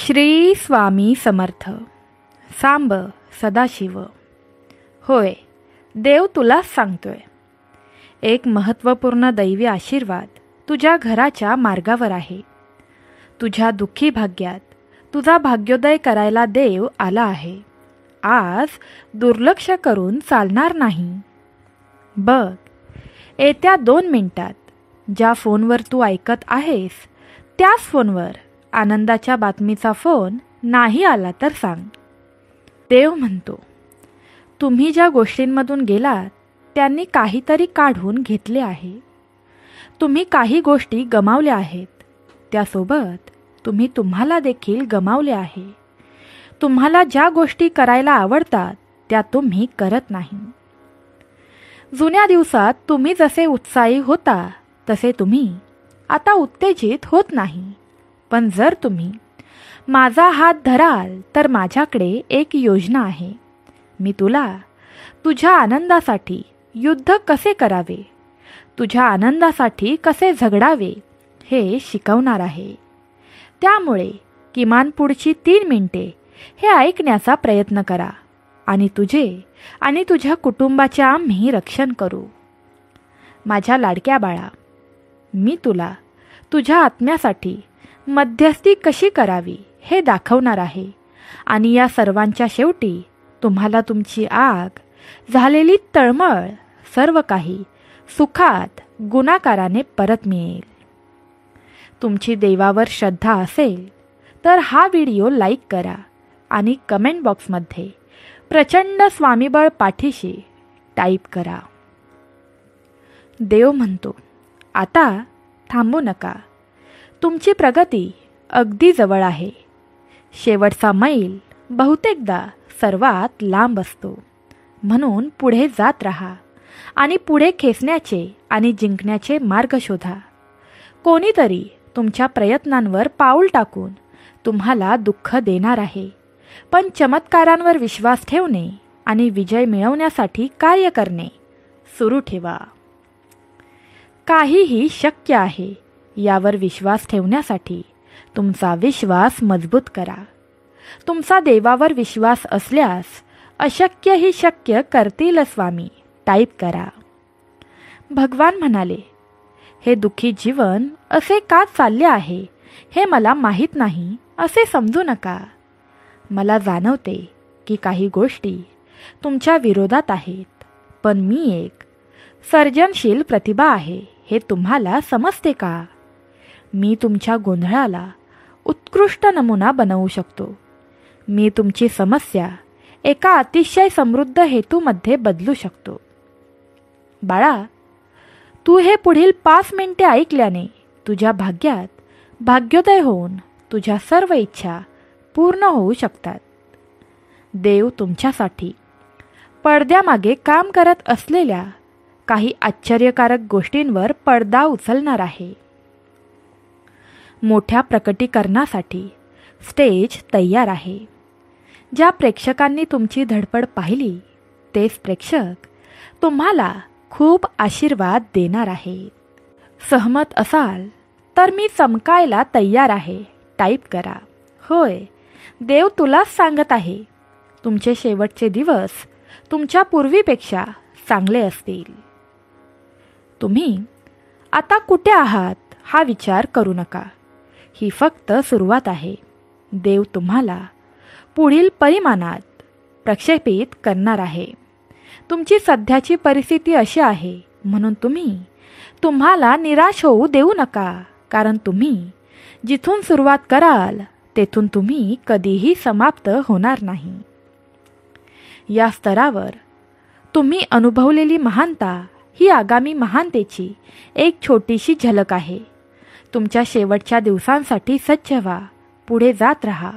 श्री स्वामी समर्थ. सांब सदाशिव. होय, देव तुलाच सांगतोय. एक महत्त्वपूर्ण दैवी आशीर्वाद तुझ्या घराच्या मार्गावर आहे. तुझ्या दुःखी भाग्यात तुझा भाग्योदय करायला देव आला आहे. आज दुर्लक्ष करून चालणार नाही. बघ, येत्या 2 मिनिटात ज्या फोनवर तू ऐकत आहेस त्याच फोनवर आनंदाच्या बातमीचा फोन नाही आला तर सांग. देव म्हणतो, तुम्ही ज्या गोष्टींमधून गेलात त्यांनी काहीतरी काढून घेतले आहे. तुम्ही काही गोष्टी गमावल्या आहेत. त्यासोबत तुम्ही तुम्हाला देखील गमावले आहे. तुम्हाला ज्या गोष्टी करायला आवडतात त्या तुम्ही करत नाही. जुन्या दिवसात तुम्ही जसे उत्साही होता तसे तुम्ही आता उत्तेजित होत नाही. पण जर तुम्ही माझा हात धराल तर माझ्याकडे एक योजना आहे. मी तुला तुझ्या आनंदासाठी युद्ध कसे करावे, तुझ्या आनंदासाठी कसे झगडावे हे शिकवणार आहे. त्यामुळे किमान पुढची 3 मिनिटे हे ऐकण्याचा प्रयत्न करा आणि तुझे आणि तुझ्या कुटुंबाचे आम्ही रक्षण करू. माझ्या लाडक्या बाळा, मी तुला तुझ्या आत्म्यासाठी मध्यस्थी कशी करावी हे दाखवणार आहे. आणि या सर्वांच्या शेवटी तुम्हाला तुमची आग, झालेली तळमळ सर्व काही सुखात गुणाकाराने परत मिळेल. तुमची देवावर श्रद्धा असेल तर हा व्हिडिओ लाईक करा आणि कमेंट बॉक्समध्ये प्रचंड स्वामीबळ पाठीशी टाईप करा. देव म्हणतो, आता थांबू नका. तुमची प्रगती अगदी जवळ आहे. शेवटचा मैल बहुतेकदा सर्वात लांब असतो. म्हणून पुढे जात राहा आणि पुढे खेचण्याचे आणि जिंकण्याचे मार्ग शोधा. कोणीतरी तुमच्या प्रयत्नांवर पाऊल टाकून तुम्हाला दुःख देणार आहे. पण चमत्कारांवर विश्वास ठेवणे आणि विजय मिळवण्यासाठी कार्य करणे सुरू ठेवा. काहीही शक्य आहे यावर विश्वास ठेवण्यासाठी तुमचा विश्वास मजबूत करा. तुमचा देवावर विश्वास असल्यास अशक्य ही शक्य करतील स्वामी टाईप करा. भगवान म्हणाले, हे दुःखी जीवन असे का चालले आहे हे मला माहीत नाही असे समजू नका. मला जाणवते की काही गोष्टी तुमच्या विरोधात आहेत, पण मी एक सर्जनशील प्रतिभा आहे हे तुम्हाला समजते का? मी तुमच्या गोंधळाला उत्कृष्ट नमुना बनवू शकतो. मी तुमची समस्या एका अतिशय समृद्ध हेतूमध्ये बदलू शकतो. बाळा, तू हे पुढील 5 मिनिटे ऐकल्याने तुझ्या भाग्यात भाग्योदय होऊन तुझ्या सर्व इच्छा पूर्ण होऊ शकतात. देव तुमच्यासाठी पडद्यामागे काम करत असलेल्या काही आश्चर्यकारक गोष्टींवर पडदा उचलणार आहे. मोठ्या प्रकटीकरणासाठी स्टेज तयार आहे. ज्या प्रेक्षकांनी तुमची धडपड पाहिली तेच प्रेक्षक तुम्हाला खूप आशीर्वाद देणार आहेत. सहमत असाल तर मी चमकायला तयार आहे टाईप करा. होय, देव तुलाच सांगत आहे, तुमचे शेवटचे दिवस तुमच्या पूर्वीपेक्षा चांगले असतील. तुम्ही आता कुठे आहात हा विचार करू नका. ही फक्त सुरुवात आहे. देव तुम्हाला पुढील परिमाणात प्रक्षेपित करणार आहे. तुमची सध्याची परिस्थिती अशी आहे म्हणून तुम्हाला निराश होऊ देऊ नका. कारण तुम्ही जिथून सुरुवात कराल तेथून तुम्ही कधीही समाप्त होणार नाही. या स्तरावर तुम्ही अनुभवलेली महानता ही आगामी महानतेची एक छोटीशी झलक आहे. तुमच्या शेवटच्या दिवसांसाठी सज्ज व्हा. पुढे जात राहा.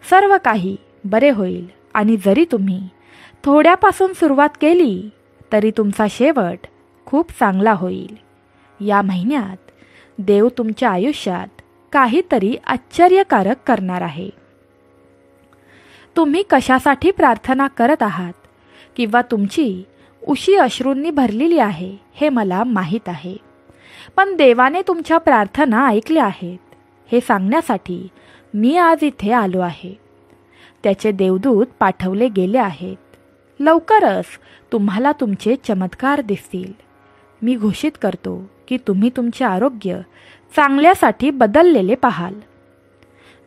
सर्व काही बरे होईल. आणि जरी तुम्ही थोड्यापासून सुरुवात केली तरी तुमचा शेवट खूप चांगला होईल. या महिन्यात देव तुमच्या आयुष्यात काहीतरी आश्चर्यकारक करणार आहे. तुम्ही कशासाठी प्रार्थना करत आहात किंवा तुमची उशी अश्रूंनी भरलेली आहे हे मला माहीत आहे. पण देवाने तुमच्या प्रार्थना ऐकल्या आहेत हे सांगण्यासाठी मी आज इथे आलो आहे. त्याचे देवदूत पाठवले गेले आहेत. लवकरच तुम्हाला तुमचे चमत्कार दिसतील. मी घोषित करतो की तुम्ही तुमचे आरोग्य चांगल्यासाठी बदललेले पाहाल.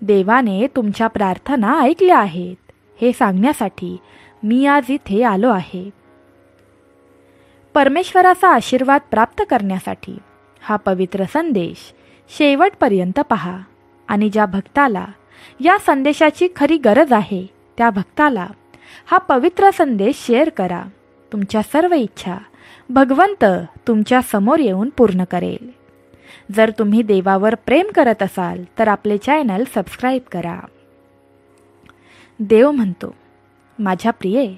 देवाने तुमच्या प्रार्थना ऐकल्या आहेत हे सांगण्यासाठी मी आज इथे आलो आहे. परमेश्वराचा आशीर्वाद प्राप्त करण्यासाठी हा पवित्र संदेश शेवटपर्यंत पहा आणि ज्या भक्ताला या संदेशाची खरी गरज आहे त्या भक्ताला हा पवित्र संदेश शेअर करा. तुमच्या सर्व इच्छा भगवंत तुमच्या समोर येऊन पूर्ण करेल. जर तुम्ही देवावर प्रेम करत असाल तर आपले चॅनल सबस्क्राईब करा. देव म्हणतो, माझ्या प्रिये,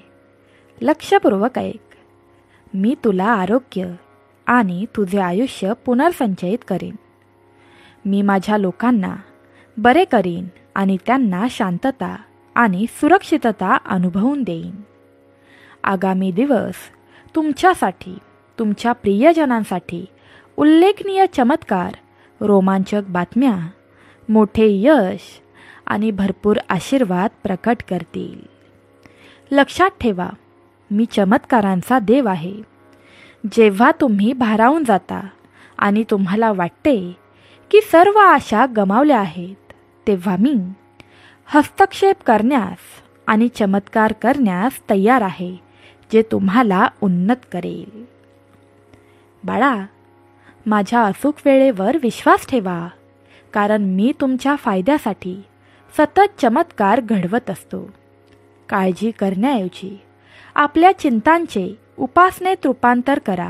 लक्षपूर्वक ऐक. मी तुला आरोग्य आणि तुझे आयुष्य पुनर्संचयित करीन. मी माझ्या लोकांना बरे करीन आणि त्यांना शांतता आणि सुरक्षितता अनुभवून देईन. आगामी दिवस तुमच्यासाठी, तुमच्या प्रियजनांसाठी उल्लेखनीय चमत्कार, रोमांचक बातम्या, मोठे यश आणि भरपूर आशीर्वाद प्रकट करतील. लक्षात ठेवा, मी चमत्कारांचा देव आहे. जेव्हा तुम्ही भारावून जाता आणि तुम्हाला वाटते की सर्व आशा गमावल्या आहेत, तेव्हा मी हस्तक्षेप करण्यास आणि चमत्कार करण्यास तयार आहे, जे तुम्हाला उन्नत करेल. बाळा, माझ्या अचूक वेळेवर विश्वास ठेवा, कारण मी तुमच्या फायद्यासाठी सतत चमत्कार घडवत असतो. काळजी करण्याऐवजी आपल्या चिंतांचे उपासनेत रूपांतर करा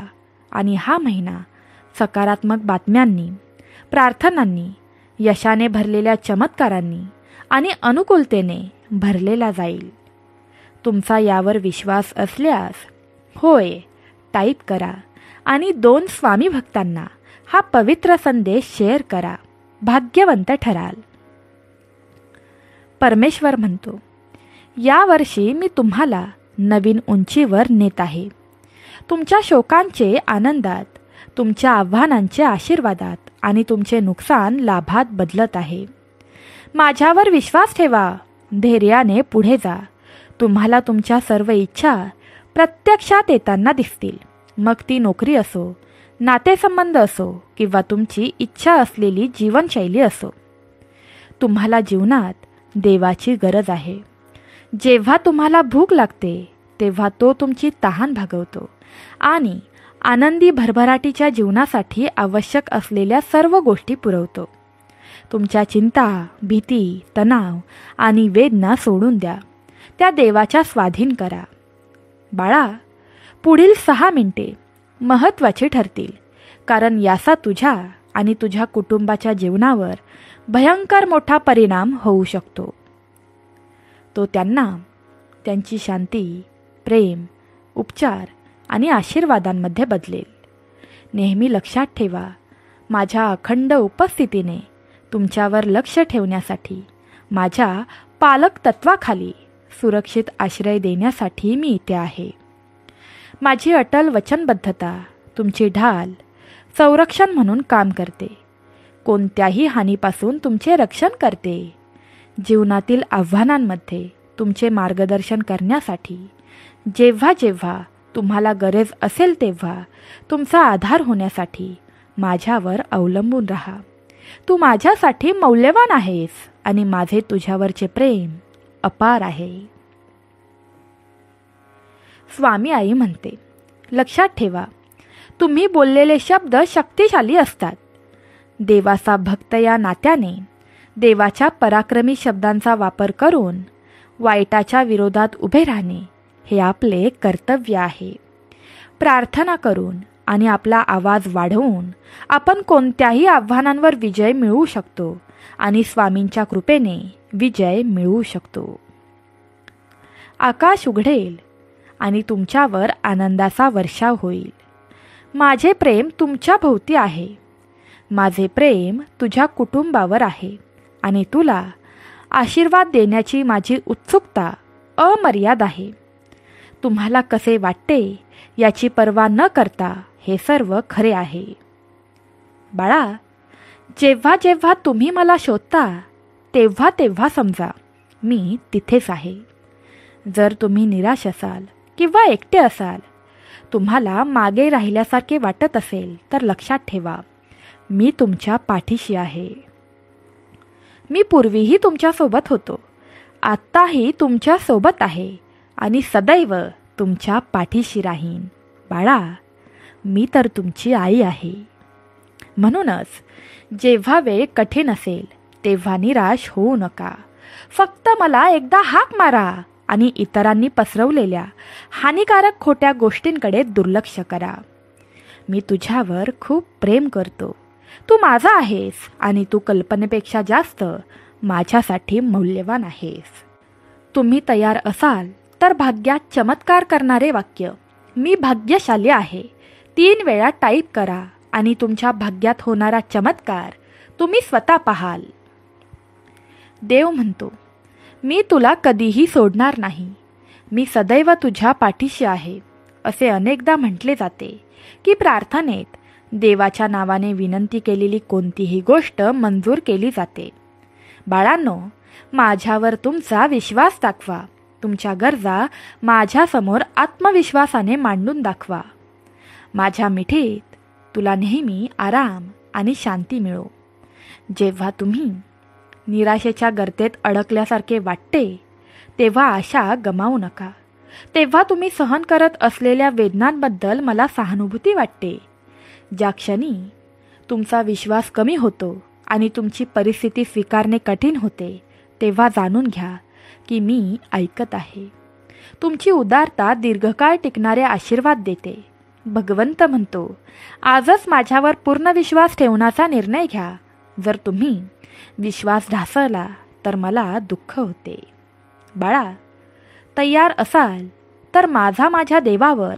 आणि हा महिना सकारात्मक बातम्यांनी, प्रार्थनांनी, यशाने भरलेल्या चमत्कारांनी आणि अनुकूलतेने भरलेला जाईल. तुमचा यावर विश्वास असल्यास होय टाईप करा आणि 2 स्वामी भक्तांना हा पवित्र संदेश शेअर करा. भाग्यवंत ठराल. परमेश्वर म्हणतो, यावर्षी मी तुम्हाला नवीन उंचीवर नेत आहे. तुमच्या शोकांचे आनंदात, तुमच्या आव्हानांचे आशीर्वादात आणि तुमचे नुकसान लाभात बदलत आहे. माझ्यावर विश्वास ठेवा. धैर्याने पुढे जा. तुम्हाला तुमच्या सर्व इच्छा प्रत्यक्षात येताना दिसतील. मग ती नोकरी असो, नातेसंबंध असो किंवा तुमची इच्छा असलेली जीवनशैली असो. तुम्हाला जीवनात देवाची गरज आहे. जेव्हा तुम्हाला भूक लागते तेव्हा तो तुमची तहान भागवतो आणि आनंदी भरभराटीच्या जीवनासाठी आवश्यक असलेल्या सर्व गोष्टी पुरवतो. तुमच्या चिंता, भीती, तणाव आणि वेदना सोडून द्या. त्या देवाच्या स्वाधीन करा. बाळा, पुढील 6 मिनिटे महत्त्वाची ठरतील, कारण याचा तुझ्या आणि तुझ्या कुटुंबाच्या जीवनावर भयंकर मोठा परिणाम होऊ शकतो. तो त्यांना त्यांची शांती, प्रेम, उपचार आणि आशीर्वादांमध्ये बदलेल. नेहमी लक्षात ठेवा, माझ्या अखंड उपस्थितीने तुमच्यावर लक्ष ठेवण्यासाठी, माझ्या पालक तत्वाखाली सुरक्षित आश्रय देण्यासाठी मी इथे आहे. माझी अटल वचनबद्धता तुमची ढाल, संरक्षण म्हणून काम करते. कोणत्याही हानीपासून तुमचे रक्षण करते. जीवनातील आव्हानांमध्ये तुमचे मार्गदर्शन करण्यासाठी, जेव्हा जेव्हा तुम्हाला गरज असेल तेव्हा तुमचा आधार होण्यासाठी माझ्यावर अवलंबून राहा. तू माझ्यासाठी मौल्यवान आहेस आणि माझे तुझ्यावरचे प्रेम अपार आहे. स्वामी आई म्हणते, लक्षात ठेवा, तुम्ही बोललेले शब्द शक्तिशाली असतात. देवाचा भक्त या नात्याने देवाच्या पराक्रमी शब्दांचा वापर करून वाईटाच्या विरोधात उभे राहणे हे आपले कर्तव्य आहे. प्रार्थना करून आणि आपला आवाज वाढवून आपण कोणत्याही आव्हानांवर विजय मिळवू शकतो आणि स्वामींच्या कृपेने विजय मिळवू शकतो. आकाश उघडेल आणि तुमच्यावर आनंदाचा वर्षाव होईल. माझे प्रेम तुमच्या भोवती आहे. माझे प्रेम तुझ्या कुटुंबावर आहे आणि तुला आशीर्वाद देण्याची माझी उत्सुकता अमर्याद आहे. तुम्हाला कसे वाटते याची पर्वा न करता हे सर्व खरे आहे. बाळा, जेव्हा जेव्हा तुम्ही मला शोधता तेव्हा तेव्हा समजा मी तिथेच आहे. जर तुम्ही निराश असाल किंवा एकटे असाल, तुम्हाला मागे राहिल्यासारखे वाटत असेल, तर लक्षात ठेवा, मी तुमच्या पाठीशी आहे. मी पूर्वीही तुमच्यासोबत होतो, आत्ताही तुमच्यासोबत आहे आणि सदैव तुमच्या पाठीशी राहीन. बाळा, मी तर तुमची आई आहे. म्हणूनच जेव्हा वेळ कठीण असेल तेव्हा निराश होऊ नका. फक्त मला एकदा हाक मारा आणि इतरांनी पसरवलेल्या हानिकारक खोट्या गोष्टींकडे दुर्लक्ष करा. मी तुझ्यावर खूप प्रेम करतो. तू माझा आहेस आणि तू कल्पनेपेक्षा जास्त माझ्यासाठी मौल्यवान आहेस. तुम्ही तयार असाल तर भाग्यात चमत्कार करणारे वाक्य मी भाग्यशाली आहे 3 वेळा टाईप करा आणि तुमच्या भाग्यात होणारा चमत्कार तुम्ही स्वतः पाहाल. देव म्हणतो, मी तुला कधीही सोडणार नाही. मी सदैव तुझ्या पाठीशी आहे. असे अनेकदा म्हटले जाते की प्रार्थनेत देवाच्या नावाने विनंती केलेली कोणतीही गोष्ट मंजूर केली जाते. बाळांनो, माझ्यावर तुमचा विश्वास दाखवा. तुमच्या गरजा माझ्यासमोर आत्मविश्वासाने मांडून दाखवा. माझ्या मिठीत तुला नेहमी आराम आणि शांती मिळो. जेव्हा तुम्ही निराशेच्या गर्तेत अडकल्यासारखे वाटते, तेव्हा आशा गमावू नका. तेव्हा तुम्ही सहन करत असलेल्या वेदनांबद्दल मला सहानुभूती वाटते. ज्या क्षणी तुमचा विश्वास कमी होतो आणि तुमची परिस्थिती स्वीकारणे कठीण होते, तेव्हा जाणून घ्या की मी ऐकत आहे. तुमची उदारता दीर्घकाळ टिकणारे आशीर्वाद देते. भगवंत म्हणतो, आजच माझ्यावर पूर्ण विश्वास ठेवण्याचा निर्णय घ्या. जर तुम्ही विश्वास ढासळला तर मला दुःख होते. बाळा, तयार असाल तर माझ्या देवावर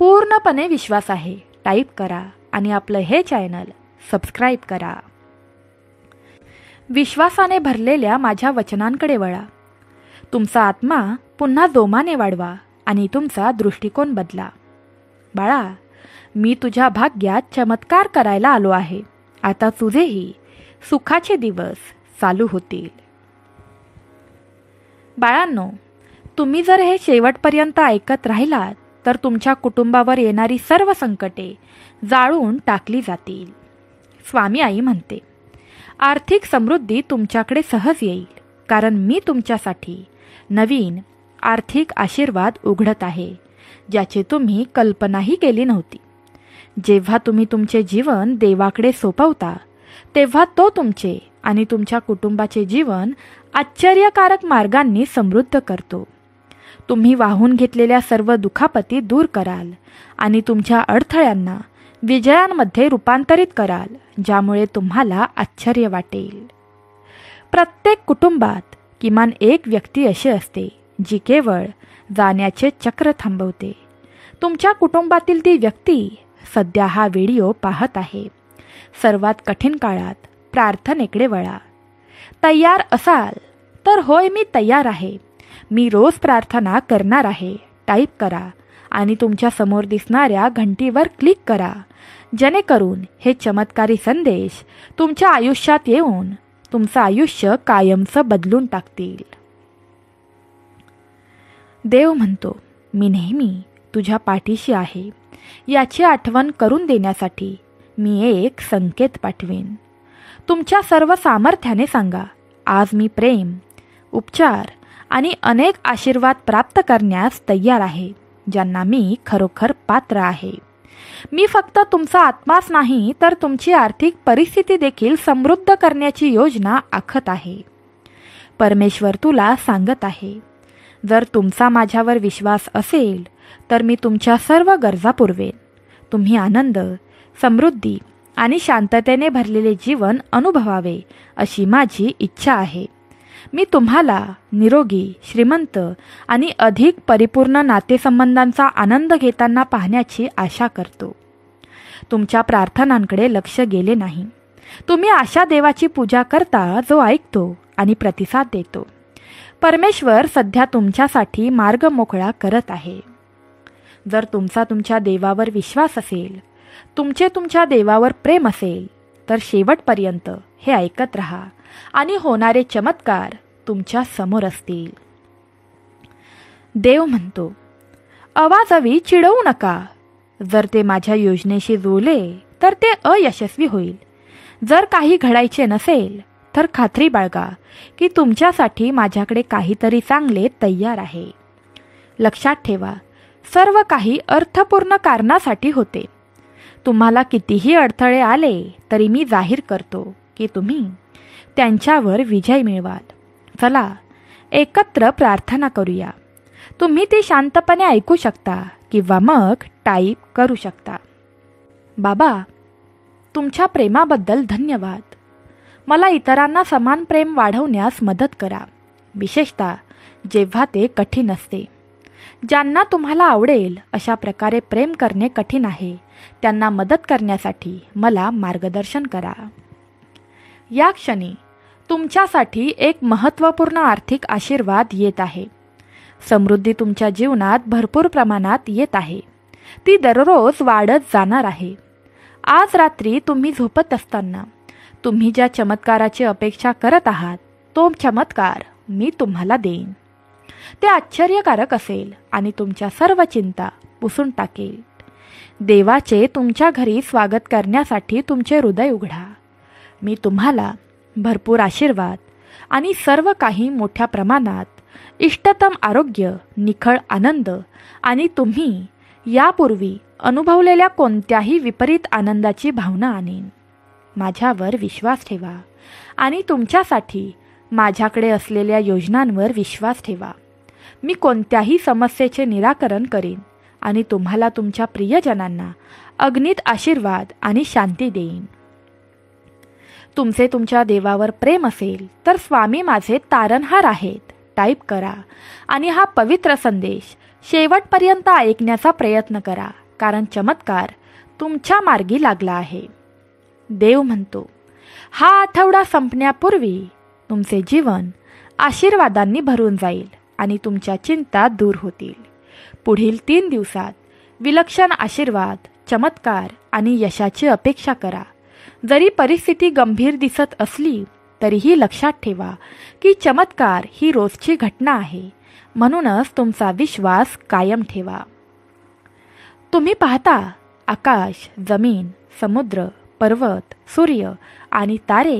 पूर्णपणे विश्वास आहे टाईप करा आणि आपलं हे चॅनल सबस्क्राईब करा. विश्वासाने भरलेल्या माझ्या वचनांकडे वळा. तुमचा आत्मा पुन्हा जोमाने वाढवा आणि तुमचा दृष्टिकोन बदला. बाळा, मी तुझ्या भाग्यात चमत्कार करायला आलो आहे. आता तुझेही सुखाचे दिवस चालू होतील. बाळांनो, तुम्ही जर हे शेवटपर्यंत ऐकत राहिलात तर तुमच्या कुटुंबावर येणारी सर्व संकटे जाळून टाकली जातील. स्वामी आई म्हणते, आर्थिक समृद्धी तुमच्याकडे सहज येईल, कारण मी तुमच्यासाठी नवीन आर्थिक आशीर्वाद उघडत आहे, ज्याची तुम्ही कल्पनाही केली नव्हती. जेव्हा तुम्ही तुमचे जीवन देवाकडे सोपवता, तेव्हा तो तुमचे आणि तुमच्या कुटुंबाचे जीवन आश्चर्यकारक मार्गांनी समृद्ध करतो. तुम्ही वाहून घेतलेल्या सर्व दुखापती दूर कराल आणि तुमच्या अडथळ्यांना विजयांमध्ये रूपांतरित कराल, ज्यामुळे तुम्हाला आश्चर्य वाटेल. प्रत्येक कुटुंबात किमान एक व्यक्ती अशी असते जी केवळ जाण्याचे चक्र थांबवते. तुमच्या कुटुंबातील ती व्यक्ती सध्या हा व्हिडिओ पाहत आहे. सर्वात कठीण काळात प्रार्थनेकडे वळा. तयार असाल तर होय, मी तयार आहे. मी रोज प्रार्थना करणार आहे टाईप करा आणि तुमच्या समोर दिसणाऱ्या घंटीवर क्लिक करा, जेणेकरून हे चमत्कारी संदेश तुमच्या आयुष्यात येऊन तुमचं आयुष्य कायमचं बदलून टाकतील. देव म्हणतो, मी नेहमी तुझ्या पाठीशी आहे. याची आठवण करून देण्यासाठी मी एक संकेत पाठवीन. तुमच्या सर्व सामर्थ्याने सांगा, आज मी प्रेम, उपचार आणि अनेक आशीर्वाद प्राप्त करण्यास तयार आहे, ज्यांना मी खरोखर पात्र आहे. मी फक्त तुमचा आत्माच नाही तर तुमची आर्थिक परिस्थिती देखील समृद्ध करण्याची योजना आखत आहे. परमेश्वर तुला सांगत आहे, जर तुमचा माझ्यावर विश्वास असेल तर मी तुमच्या सर्व गरजा पुरवेन. तुम्ही आनंद, समृद्धी आणि शांततेने भरलेले जीवन अनुभवावे अशी माझी इच्छा आहे. मी तुम्हाला निरोगी, श्रीमंत आणि अधिक परिपूर्ण नातेसंबंधांचा आनंद घेताना पाहण्याची आशा करतो. तुमच्या प्रार्थनांकडे लक्ष गेले नाही. तुम्ही अशा देवाची पूजा करता जो ऐकतो आणि प्रतिसाद देतो. परमेश्वर सध्या तुमच्यासाठी मार्ग मोकळा करत आहे. जर तुमचा तुमच्या देवावर विश्वास असेल, तुमच्या देवावर प्रेम असेल, तर शेवटपर्यंत हे ऐकत राहा आणि होणारे चमत्कार तुमच्या समोर असतील. देव म्हणतो, अवाजवी चिडवू नका. जर ते माझ्या योजनेशी जुळले तर ते अयशस्वी होईल. जर काही घडायचे नसेल तर खात्री बाळगा की तुमच्यासाठी माझ्याकडे काहीतरी चांगले तयार आहे. लक्षात ठेवा, सर्व काही अर्थपूर्ण कारणासाठी होते. तुम्हाला कितीही अडथळे आले तरी मी जाहीर करतो की तुम्ही त्यांच्यावर विजय मिळवाल. चला एकत्र प्रार्थना करूया. तुम्ही ती शांतपणे ऐकू शकता किंवा मग टाईप करू शकता. बाबा, तुमच्या प्रेमाबद्दल धन्यवाद. मला इतरांना समान प्रेम वाढवण्यास मदत करा, विशेषतः जेव्हा ते कठीण असते. ज्यांना तुम्हाला आवडेल अशा प्रकारे प्रेम करणे कठीण आहे, त्यांना मदत करण्यासाठी मला मार्गदर्शन करा. या क्षणी तुमच्यासाठी एक महत्त्वपूर्ण आर्थिक आशीर्वाद येत आहे. समृद्धी तुमच्या जीवनात भरपूर प्रमाणात येत आहे. ती दररोज वाढत जाणार आहे. आज रात्री तुम्ही झोपत असताना तुम्ही ज्या चमत्काराची अपेक्षा करत आहात तो चमत्कार मी तुम्हाला देईन. ते आश्चर्यकारक असेल आणि तुमच्या सर्व चिंता पुसून टाकेल. देवाचे तुमच्या घरी स्वागत करण्यासाठी तुमचे हृदय उघडा. मी तुम्हाला भरपूर आशीर्वाद आणि सर्व काही मोठ्या प्रमाणात, इष्टतम आरोग्य, निखळ आनंद आणि तुम्ही यापूर्वी अनुभवलेल्या कोणत्याही विपरीत आनंदाची भावना आणीन. माझ्यावर विश्वास ठेवा आणि तुमच्यासाठी माझ्याकडे असलेल्या योजनांवर विश्वास ठेवा. मी कोणत्याही समस्येचे निराकरण करीन आणि तुम्हाला तुमच्या प्रियजनांना अगणित आशीर्वाद आणि शांती देईन. तुमचे तुमच्या देवावर प्रेम असेल तर स्वामी माझे तारणहार आहेत टाईप करा आणि हा पवित्र संदेश शेवटपर्यंत ऐकण्याचा प्रयत्न करा, कारण चमत्कार तुमच्या मार्गी लागला आहे. देव म्हणतो, हा आठवडा संपण्यापूर्वी तुमचे जीवन आशीर्वादांनी भरून जाईल आणि तुमच्या चिंता दूर होतील. पुढील 3 दिवसात विलक्षण आशीर्वाद, चमत्कार आणि यशाची अपेक्षा करा. जरी परिस्थिती गंभीर दिसत असली तरीही लक्षात ठेवा की चमत्कार ही रोजची घटना आहे. म्हणूनच तुमचा विश्वास कायम ठेवा. तुम्ही पाहता, आकाश, जमीन, समुद्र, पर्वत, सूर्य आणि तारे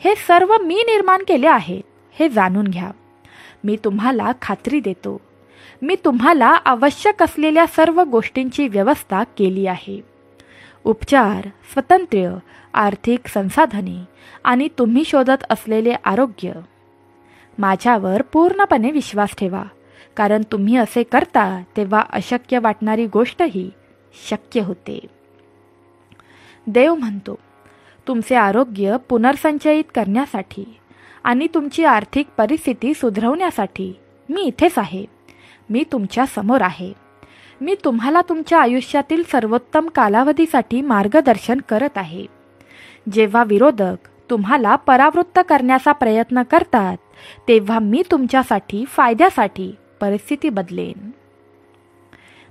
हे सर्व मी निर्माण केले आहेत हे जाणून घ्या. मी तुम्हाला खात्री देतो, मी तुम्हाला आवश्यक असलेल्या सर्व गोष्टींची व्यवस्था केली आहे. उपचार, स्वातंत्र्य, आर्थिक संसाधने आणि तुम्ही शोधत असलेले आरोग्य. माझ्यावर पूर्णपणे विश्वास ठेवा, कारण तुम्ही असे करता तेव्हा अशक्य वाटणारी गोष्टही शक्य होते. देव म्हणतो, तुमचे आरोग्य पुनर्संचयित करण्यासाठी आणि तुमची आर्थिक परिस्थिती सुधारवण्यासाठी मी इथेच आहे. मी तुमच्या समोर आहे. मी तुम्हाला तुमच्या आयुष्यातील सर्वोत्तम कालावधीसाठी मार्गदर्शन करत आहे. जेव्हा विरोधक तुम्हाला परावृत्त करण्याचा प्रयत्न करतात तेव्हा मी तुमच्यासाठी फायद्यासाठी परिस्थिती बदलेन.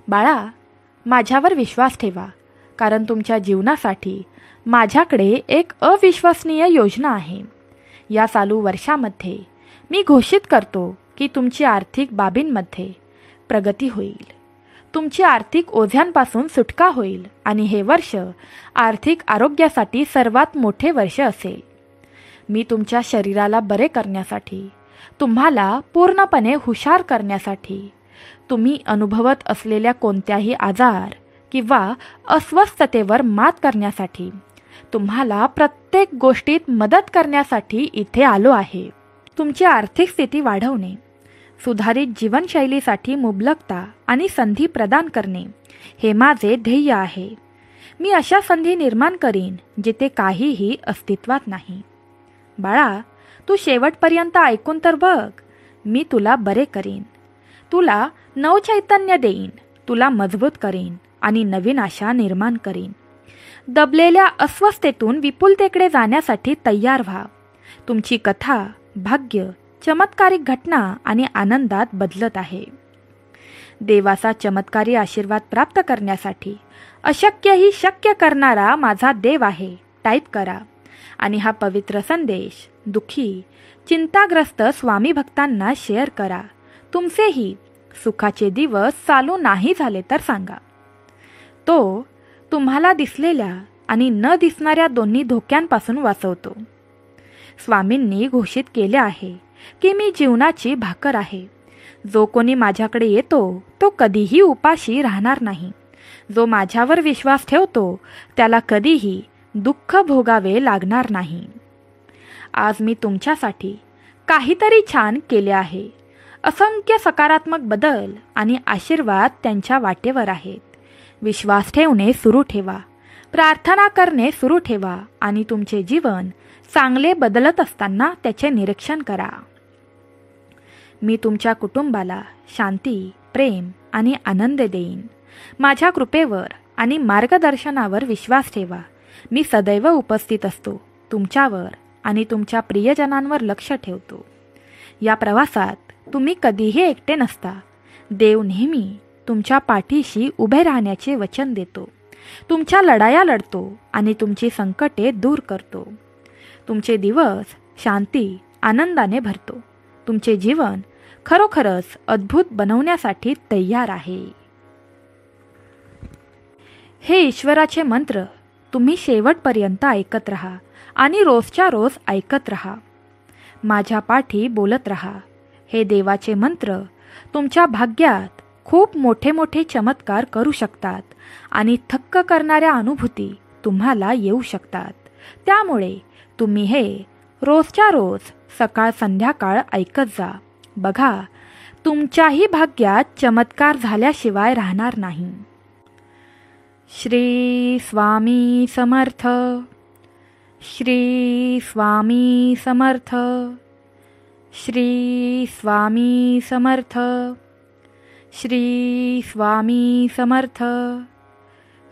बाळा, माझ्यावर विश्वास ठेवा, कारण तुमच्या जीवनासाठी माझ्याकडे एक अविश्वसनीय योजना आहे. या चालू वर्षामध्ये मी घोषित करतो की तुमची आर्थिक बाबींमध्ये प्रगती होईल. तुमची आर्थिक ओझ्यांपासून सुटका होईल आणि हे वर्ष आर्थिक आरोग्यासाठी सर्वात मोठे वर्ष असेल. मी तुमच्या शरीराला बरे करण्यासाठी, तुम्हाला पूर्णपणे हुशार करण्यासाठी, तुम्ही अनुभवत असलेल्या कोणत्याही आजार किंवा अस्वस्थतेवर मात करण्यासाठी, तुम्हाला प्रत्येक गोष्टीत मदत करण्यासाठी इथे आलो आहे. तुमची आर्थिक स्थिती वाढवणे, सुधारित जीवनशैलीसाठी मुबलकता आणि संधी प्रदान करणे हे माझे ध्येय आहे. मी अशा संधी निर्माण करीन जिथे काहीही अस्तित्वात नाही. बाळा, तू शेवटपर्यंत ऐकून तर बघ. मी तुला बरे करीन, तुला नवचैतन्य देईन, तुला मजबूत करीन आणि नवीन आशा निर्माण करीन. दबलेल्या अस्वस्थतेतून विपुलतेकडे जाण्यासाठी तयार व्हा. तुमची कथा भाग्य, चमत्कारिक घटना आणि आनंदात बदलत आहे. देवाचा चमत्कारी आशीर्वाद प्राप्त करण्यासाठी अशक्यही शक्य करणारा माझा देव आहे टाईप करा आणि हा पवित्र संदेश दुःखी चिंताग्रस्त स्वामी भक्तांना शेअर करा. तुमचेही सुखाचे दिवस चालू नाही झाले तर सांगा. तो तुम्हाला दिसलेल्या आणि न दिसणाऱ्या दोन्ही धोक्यांपासून वाचवतो. स्वामींनी घोषित केले आहे की मी जीवनाची भाकर आहे. जो कोणी माझ्याकडे येतो तो कधीही उपाशी राहणार नाही. जो माझ्यावर विश्वास ठेवतो त्याला कधीही दुःख भोगावे लागणार नाही. आज मी तुमच्यासाठी काहीतरी छान केले आहे. असंख्य सकारात्मक बदल आणि आशीर्वाद त्यांच्या वाटेवर आहेत. विश्वास ठेवणे सुरू ठेवा, प्रार्थना करणे सुरू ठेवा आणि तुमचे जीवन चांगले बदलत असताना त्याचे निरीक्षण करा. मी तुमच्या कुटुंबाला शांती, प्रेम आणि आनंद देईन. माझ्या कृपेवर आणि मार्गदर्शनावर विश्वास ठेवा. मी सदैव उपस्थित असतो. तुमच्यावर आणि तुमच्या प्रियजनांवर लक्ष ठेवतो. या प्रवासात तुम्ही कधीही एकटे नसता. देव नेहमी तुमच्या पाठीशी उभे राहण्याचे वचन देतो. तुमच्या लढाया लढतो आणि तुमची संकटे दूर करतो. तुमचे दिवस शांती, आनंदाने भरतो. तुमचे जीवन खरोखरच अद्भुत बनवण्यासाठी तयार आहे. हे ईश्वराचे मंत्र तुम्ही शेवटपर्यंत ऐकत राहा आणि रोजच्या रोज ऐकत राहा. माझ्या पाठी बोलत राहा. हे देवाचे मंत्र तुमच्या भाग्यात खूप मोठे मोठे चमत्कार करू शकतात आणि थक्क करणाऱ्या अनुभूती तुम्हाला येऊ शकतात. त्यामुळे तुम्ही हे रोजच्या रोज सकाळ संध्याकाळ ऐकत जा. बघा, तुमच्याही भाग्यात चमत्कार झाल्याशिवाय राहणार नाही. श्री स्वामी समर्थ. श्री स्वामी समर्थ. श्री स्वामी समर्थ. श्री स्वामी समर्थ.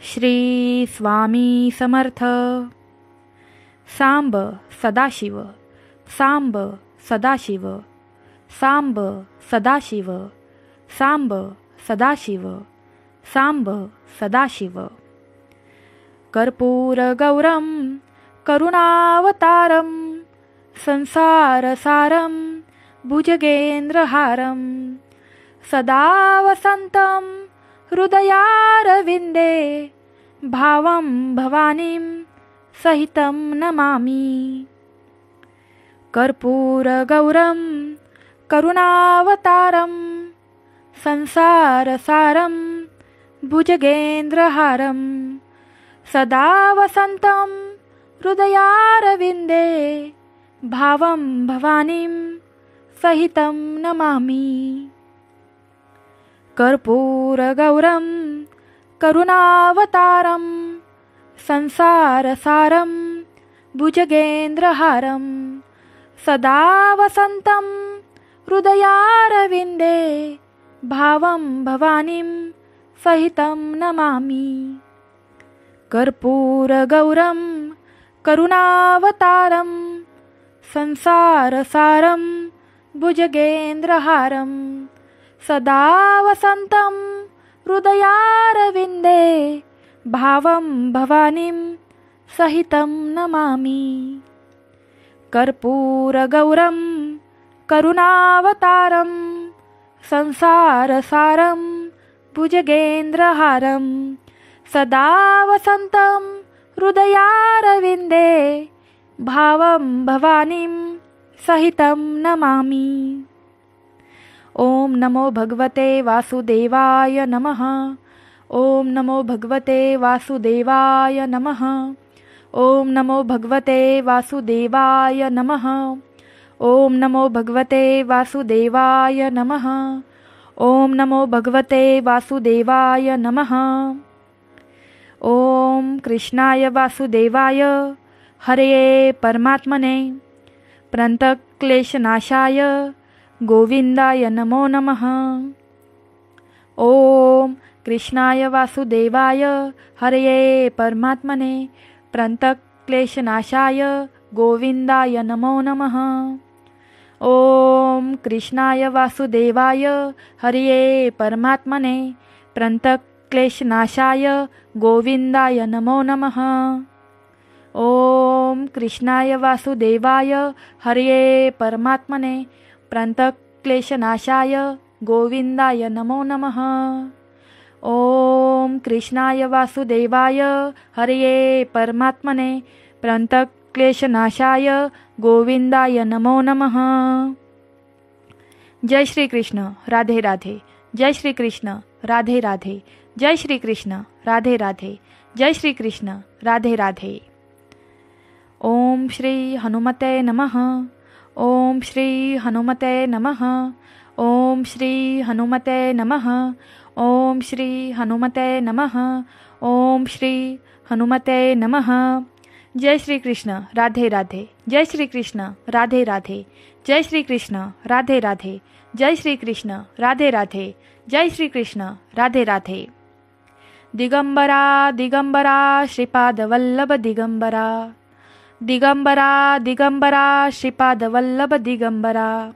श्री स्वामी समर्थ. सांब सदाशिव. सांब सदाशिव. सांब सदाशिव. सांब सदाशिव. सांब सदाशिव. कर्पूरगौरं करुणावतारं संसारसारं भुजगेन्द्रहारं सदा वसन्तं हृदयारविन्दे भावं भवानीं सहितं नमामि. कर्पूरगौरं करुणावतारं संसारसारं भुजगेन्द्रहारं सदा वसन्तं हृदयारविन्दे भावं भवानीं सहितं नमामि. कर्पूरगौरं करुणावतारं संसारसारं भुजगेन्द्रहारं सदा वसन्तं हृदयारविन्दे भावं भवानीं सहितं नमामि. कर्पूरगौरं करुणावतारं संसारसारं भुजगेन्द्रहारं सदा वसन्तं हृदयारविन्दे भावं भवानीं सहितं नमामि. कर्पूरगौरं करुणावतारं संसारसारं भुजगेन्द्रहारं सदा वसन्तं हृदयारविन्दे भावं भवानीं सहितं नमामि. ओम नमो भगवते वासुदेवाय नमः. ओम नमो भगवते वासुदेवाय नमः. ओम नमो भगवते वासुदेवाय नमः. ओम नमो भगवते वासुदेवाय नमः. ओम नमो भगवते वासुदेवाय नमः. ओम कृष्णाय वासुदेवाय हरये परमात्मने प्रणतक्लेशनाशाय गोविंदाय नमो नमः. ओम कृष्णाय वासुदेवाय हरये परमात्मने प्रणतक्लेशनाशाय गोविंदाय नमो नमः. ओम कृष्णाय वासुदेवाय हरये परमात्मने प्रणतक्लेशनाशाय गोविंदाय नमो नमः. ओम कृष्णाय वासुदेवाय हरये परमात्मने प्रणतक्लेशनाशाय गोविंदाय नमो नमः। ओम कृष्णाय वासुदेवाय हरये परमात्मने प्रणतक्लेशनाशाय गोविंदाय नमो नमः। जय श्री कृष्ण, राधे राधे। जय श्री कृष्ण, राधे राधे। जय श्री कृष्ण, राधे राधे। जय श्री कृष्ण, राधे राधे। ओम श्री हनुमते नमः। ओम श्री हनुमते नमः। ओम श्री हनुमते नमः। ओम श्री हनुमते नमः। ओम श्री हनुमते नमः। जय श्री कृष्ण, राधे राधे। जय श्री कृष्ण, राधे राधे। जय श्री कृष्ण, राधे राधे। जय श्री कृष्ण, राधे राधे। जय श्री कृष्ण, राधे राधे। दिगंबरा दिगंबरा श्रीपाद वल्लभ दिगंबरा। दिगंबरा दिगंबरा श्रीपाद वल्लभ दिगंबरा।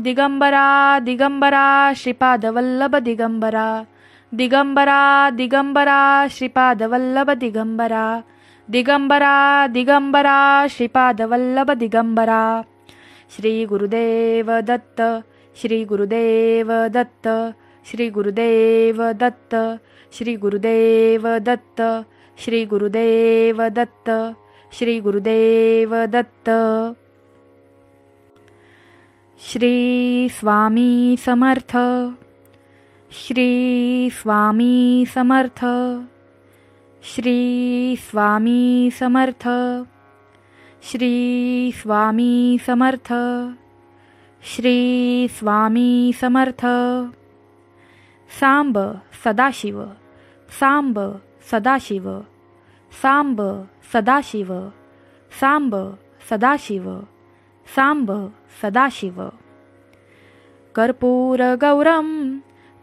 दिगंबरा दिगंबरा श्रीपाद वल्लभ दिगंबरा। दिगंबरा दिगंबरा श्रीपाद वल्लभ दिगंबरा। दिगंबरा दिगंबरा श्रीपाद वल्लभ दिगंबरा। श्री गुरुदेव दत्त, श्री गुरुदेव दत्त, श्री गुरुदेव दत्त, श्री गुरुदेव दत्त, श्री गुरुदेव दत्त, श्री गुरुदेव दत्त। श्री स्वामी समर्थ, श्री स्वामी समर्थ, श्री स्वामी समर्थ, श्री स्वामी समर्थ, श्री स्वामी समर्थ। सांब सदाशिव, सांब सदाशिव, सांब सदाशिव, सांब सदाशिव, सांब सदाशिव। कर्पूरगौरं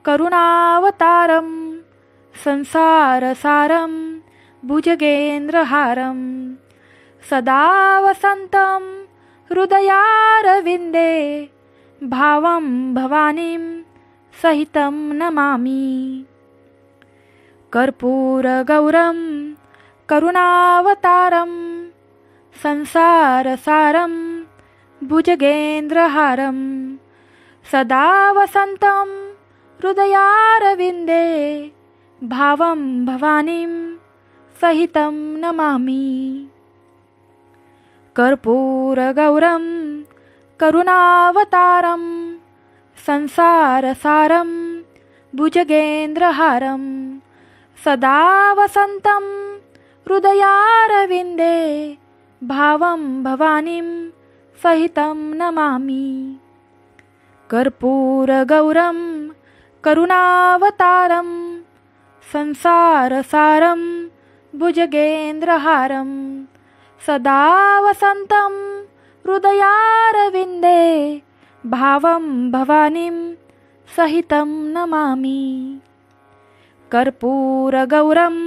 करुणावतारं संसारसारं भुजगेन्द्रहारं सदा वसन्तं हृदयारविन्दे भावं भवानीं सहितं नमामि। कर्पूरगौरं करुणावतारं संसारसारं भुजगेन्द्रहारं सदा वसन्तं हृदयारविन्दे भावं भवानीं सहितं नमामि। कर्पूरगौरं करुणावतारं संसारसारं भुजगेन्द्रहारं सदा वसन्तं हृदयारविन्दे भावं भवानीं सहितं नमामि। कर्पूरगौरं करुणावतारं संसारसारं भुजगेन्द्रहारं सदा वसन्तं हृदयारविन्दे भावं भवानीं सहितं नमामि। कर्पूरगौरं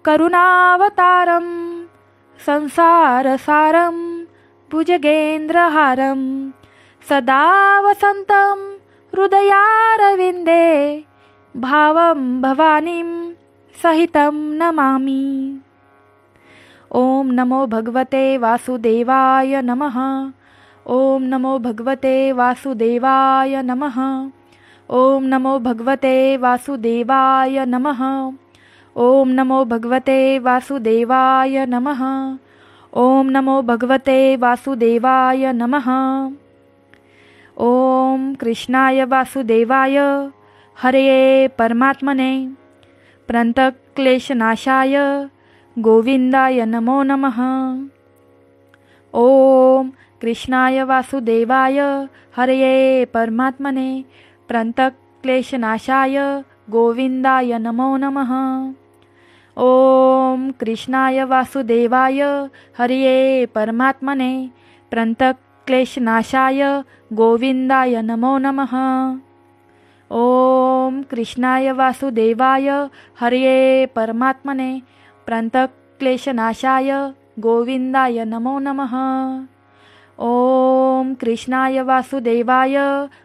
करुणावतारं संसारसारं भुजगेन्द्रहारं सदा वसन्तं हृदयारविन्दे भावं भवानीं सहितं नमामि। ओम नमो भगवते वासुदेवाय नमः। ओम नमो भगवते वासुदेवाय नमः। ओम नमो भगवते वासुदेवाय नमः। ओम नमो भगवते वासुदेवाय नमः। ओम नमो भगवते वासुदेवाय नमः। ओम कृष्णाय वासुदेवाय हरये परमात्मने प्रणतक्लेशनाशाय गोविंदाय नमो नमः। ओम कृष्णाय वासुदेवाय हरये परमात्मने प्रणतक्लेशनाशाय गोविंदाय नमो नमः। ओम कृष्णाय वासुदेवाय हरये परमात्मने प्रणतक्लेशनाशाय गोविंदाय नमो नमः। ओम कृष्णाय वासुदेवाय हरये परमात्मने प्रणतक्लेशनाशाय गोविंदाय नमो नमः। ओम कृष्णाय वासुदेवाय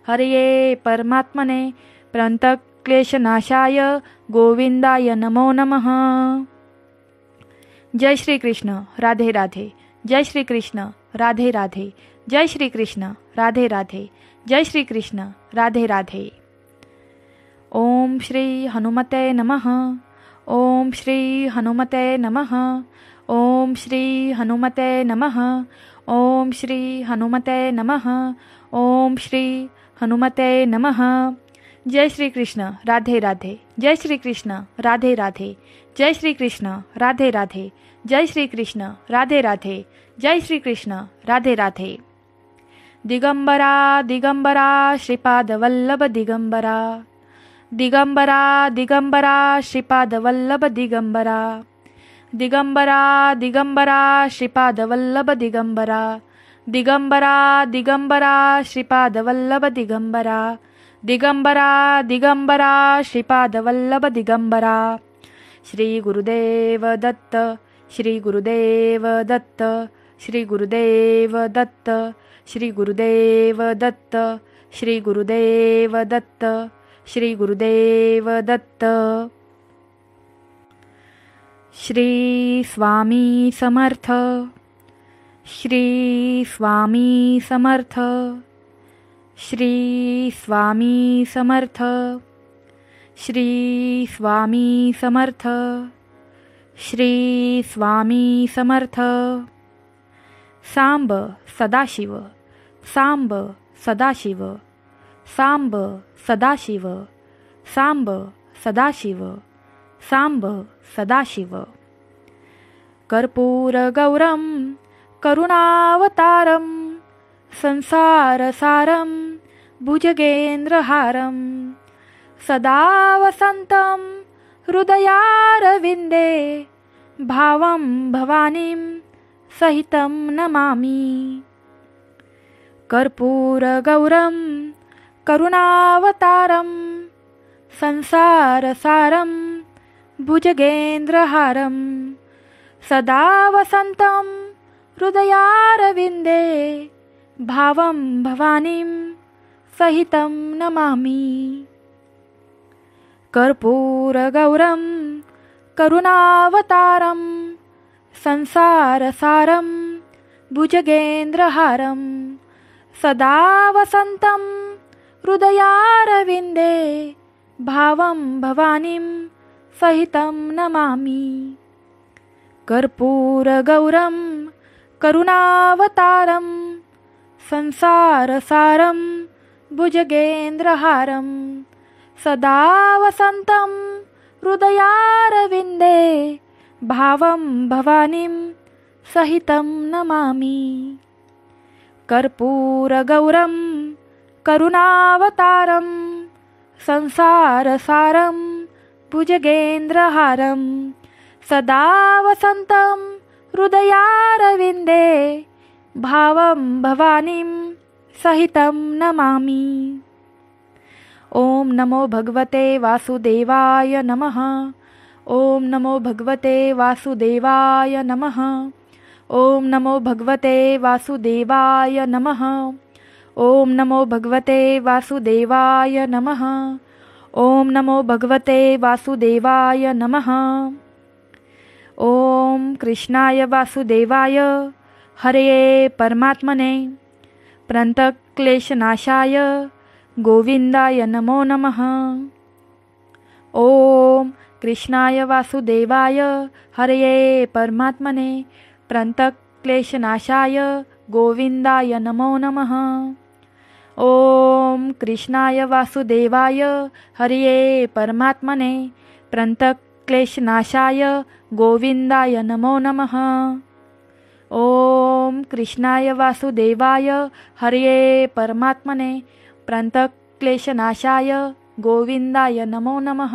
हरये परमात्मने प्रणतक्लेशनाशाय गोविंदाय नमो नमः। जय श्री कृष्ण राधे राधे. जय श्री कृष्ण राधे राधे. जय श्री कृष्ण राधे राधे. जय श्री कृष्ण राधे राधे. ओम श्री हनुमते नमः. ओम श्री हनुमते नमः. ओम श्री हनुमते नमः. ओम श्री हनुमते नमः. ओम श्री हनुमते नमः. जय श्री कृष्ण राधे राधे. जय श्री कृष्ण राधे राधे. जय श्री कृष्ण राधे राधे. जय श्री कृष्ण राधे राधे. जय श्री कृष्ण राधे राधे. दिगंबरा दिगंबरा श्रीपाद वल्लभ दिगंबरा. दिगंबरा दिगंबरा श्रीपाद वल्लभ दिगंबरा. दिगंबरा दिगंबरा श्रीपाद वल्लभ दिगंबरा. दिगंबरा दिगंबरा श्रीपाद वल्लभ दिगंबरा. दिगंबरा दिगंबरा श्रीपाद वल्लभ दिगंबरा. श्री गुरुदेव दत्त. श्री गुरुदेव दत्त. श्री गुरुदेव दत्त. श्री गुरुदेव दत्त. श्री गुरुदेव दत्त. श्री गुरुदेव दत्त. श्री स्वामी समर्थ. श्री स्वामी समर्थ. श्री स्वामी समर्थ. श्री स्वामी समर्थ. श्री स्वामी समर्थ. सांब सदाशिव. सांब सदाशिव. सांब सदाशिव. सांब सदाशिव. सांब सदाशिव. कर्पूरगौरं करुणावतारं संसारसारं भुजगेन्द्रहारं सदा वसन्तं हृदयारविन्दे भावं भवानीं सहितं नमामि. कर्पूरगौरं करुणावतारं संसारसारं भुजगेन्द्रहारं सदा वसन्तं हृदयारविन्दे भावं भवानीं सहितं नमामि. कर्पूरगौरं करुणावतारं संसारसारं भुजगेन्द्रहारं सदा वसन्तं हृदयारविन्दे भावं भवानीं सहितं नमामि. कर्पूरगौरं करुणावतारं संसारसारं भुजगेन्द्रहारं सदा वसन्तं हृदयारविन्दे भावं भवानीं सहितं नमामि. कर्पूरगौरं करुणावतारं संसारसारं भुजगेन्द्रहारं सदा वसन्तं हृदयारविन्दे भावं भवानीं सहितं नमामि. ओम नमो भगवते वासुदेवाय नमः. ओम नमो भगवते वासुदेवाय नमः. ओम नमो भगवते वासुदेवाय नमः. ओम नमो भगवते वासुदेवाय नमः. ओम नमो भगवते वासुदेवाय नमः. ओम कृष्णाय वासुदेवाय हरये परमात्मने प्रणतक्लेशनाशाय गोविंदाय नमो नमः. ओम कृष्णाय वासुदेवाय हरये परमात्मने प्रणतक्लेशनाशाय गोविंदाय नमो नमः. ओम कृष्णाय वासुदेवाय हरये परमात्मने प्रणतक्लेशनाशाय गोविंदाय नमो नमः. ओम कृष्णाय वासुदेवाय हरये परमात्मने प्रणतक्लेशनाशाय गोविंदाय नमो नमः.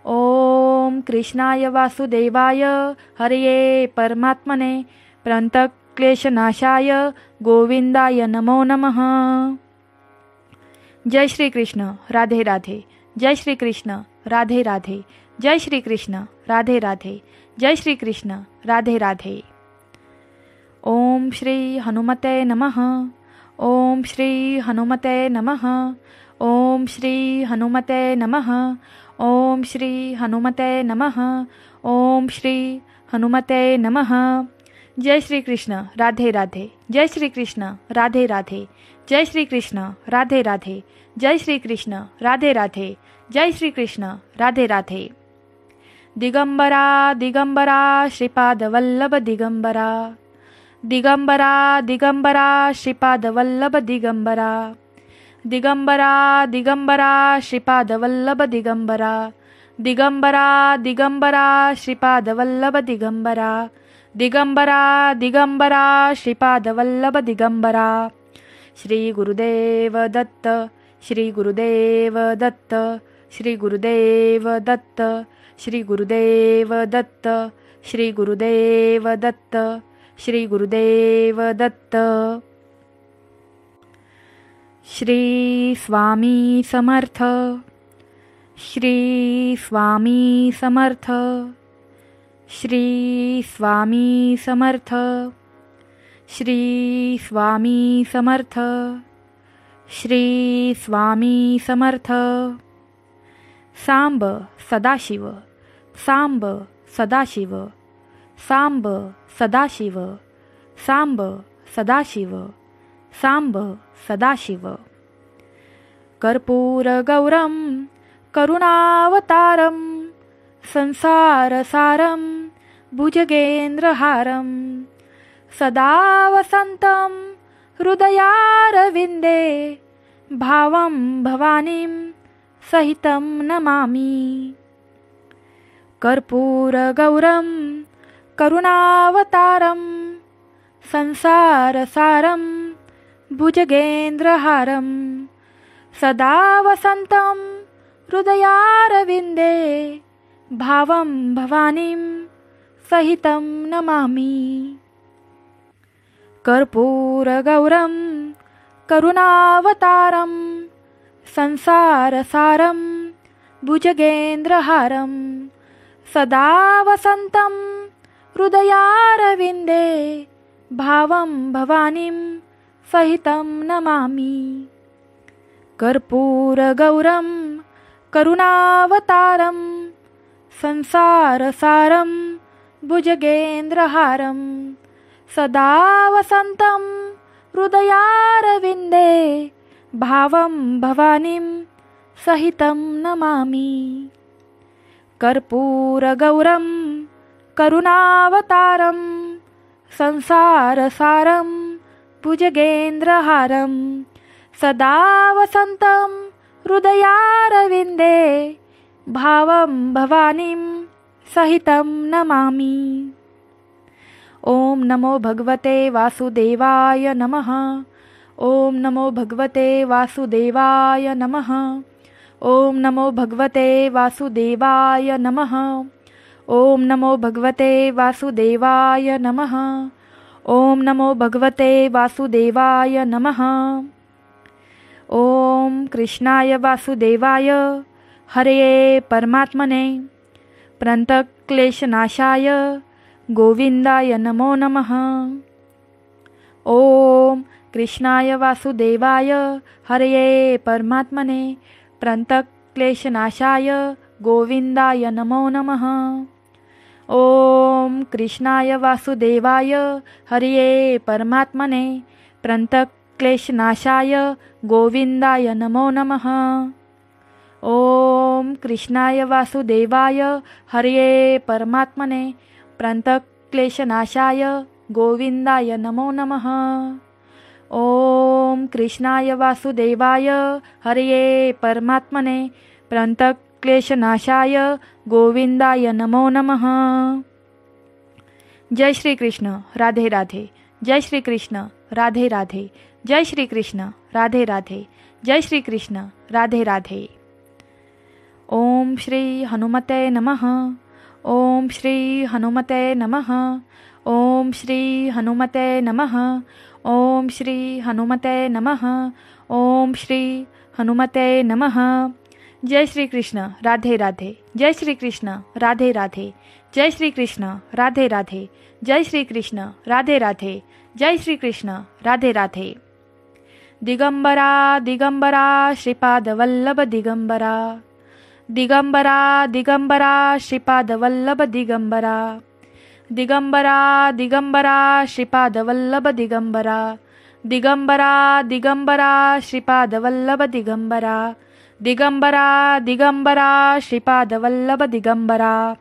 ओम कृष्णाय वासुदेवाय हरये परमात्मने प्रणतक्लेशनाशाय गोविंदाय नमो नमः. जय श्री कृष्ण राधे राधे. जय श्री कृष्ण राधे राधे. जय श्री कृष्ण राधे राधे. जय श्री कृष्ण राधे राधे. ओम श्री हनुमते नमः. ओम श्री हनुमते नमः. ओम श्री हनुमते नमः. ओम श्री हनुमते नमः. ओम श्री हनुमते नमः. जय श्री कृष्ण. राधे राधे. जय श्री कृष्ण. राधे राधे. जय श्री कृष्ण. राधे राधे. जय श्री कृष्ण. राधे राधे. जय श्री कृष्ण. राधे राधे. दिगंबरा दिगंबरा श्रीपाद वल्लभ दिगंबरा. दिगंबरा दिगंबरा श्रीपाद वल्लभ दिगंबरा. दिगंबरा दिगंबरा श्रीपाद वल्लभ दिगंबरा. दिगंबरा दिगंबरा श्रीपाद वल्लभ दिगंबरा. दिगंबरा दिगंबरा श्रीपाद वल्लभ दिगंबरा. श्री गुरुदेव दत्त. श्री गुरुदेव दत्त. श्री गुरुदेव दत्त. श्री गुरुदेव दत्त. श्री गुरुदेव दत्त. श्री गुरुदेव दत्त. श्री स्वामी समर्थ. श्री स्वामी समर्थ. श्री स्वामी समर्थ. श्री स्वामी समर्थ. श्री स्वामी समर्थ. सांब सदाशिव. सांब सदाशिव. सांब सदाशिव. सांब सदाशिव. सांब सदाशिव. कर्पूरगौरं करुणावतारं संसारसारं भुजगेन्द्रहारं सदा वसन्तं हृदयारविन्दे भावं भवानीं सहितं नमामि. कर्पूरगौरं करुणावतारं संसारसारं भुजगेन्द्रहारं सदा वसन्तं हृदयारविन्दे भावं भवानीं सहितं नमामि. कर्पूरगौरं करुणावतारं संसारसारं भुजगेन्द्रहारं सदा वसन्तं हृदयारविन्दे भावं भवानीं सहितं नमामि. कर्पूरगौरं करुणावतारं संसारसारं भुजगेन्द्रहारं सदा वसन्तं हृदयारविन्दे भावं भवानीं सहितं नमामि. कर्पूरगौरं करुणावतारं संसारसारं भुजगेन्द्रहारं सदा वसन्तं हृदयारविन्दे भावं भवानीं सहितं नमामि. ॐ नमो भगवते वासुदेवाय नमः. ॐ नमो भगवते वासुदेवाय नमः. ॐ नमो भगवते वासुदेवाय नमः. ॐ नमो भगवते वासुदेवाय नमः. ॐ नमो भगवते वासुदेवाय नमः. ॐ कृष्णाय वासुदेवाय हरये परमात्मने प्रणतक्लेशनाशाय गोविंदाय नमो नमः. ॐ कृष्णाय वासुदेवाय हरये परमात्मने प्रणतक्लेशनाशाय गोविंदाय नमो नमः. ॐ कृष्णाय वासुदेवाय हरये परमात्मने प्रणतक्लेशनाशाय गोविंदाय नमो नमः. ॐ कृष्णाय वासुदेवाय हरये परमात्मने प्रणतक्लेशनाशाय गोविंदाय नमो नमः. ॐ कृष्णाय वासुदेवाय हरये परमात्मने प्रणतक्लेशनाशाय गोविंदाय नमो नमः. जय श्री कृष्ण. राधे राधे. जय श्री कृष्ण. राधे राधे. जय श्री कृष्ण. राधे राधे. जय श्री कृष्ण. राधे राधे. ओम श्री हनुमते नमः. ओम श्री हनुमते नमः. ओम श्री हनुमते नमः. ओम श्री हनुमते नमः. ओम श्री हनुमते नमः. जय श्री कृष्ण. राधे राधे. जय श्री कृष्ण. राधे राधे. जय श्री कृष्ण. राधे राधे. जय श्री कृष्ण. राधे राधे. जय श्री कृष्ण. राधे राधे. दिगंबरा दिगंबरा श्रीपाद वल्लभ दिगंबरा. दिगंबरा दिगंबरा श्रीपाद वल्लभ दिगंबरा. दिगंबरा दिगंबरा श्रीपादवल्लभ दिगंबरा, दिगंबरा दिगंबरा श्रीपादवल्लभ दिगंबरा, दिगंबरा दिगंबरा श्रीपादवल्लभ दिगंबरा.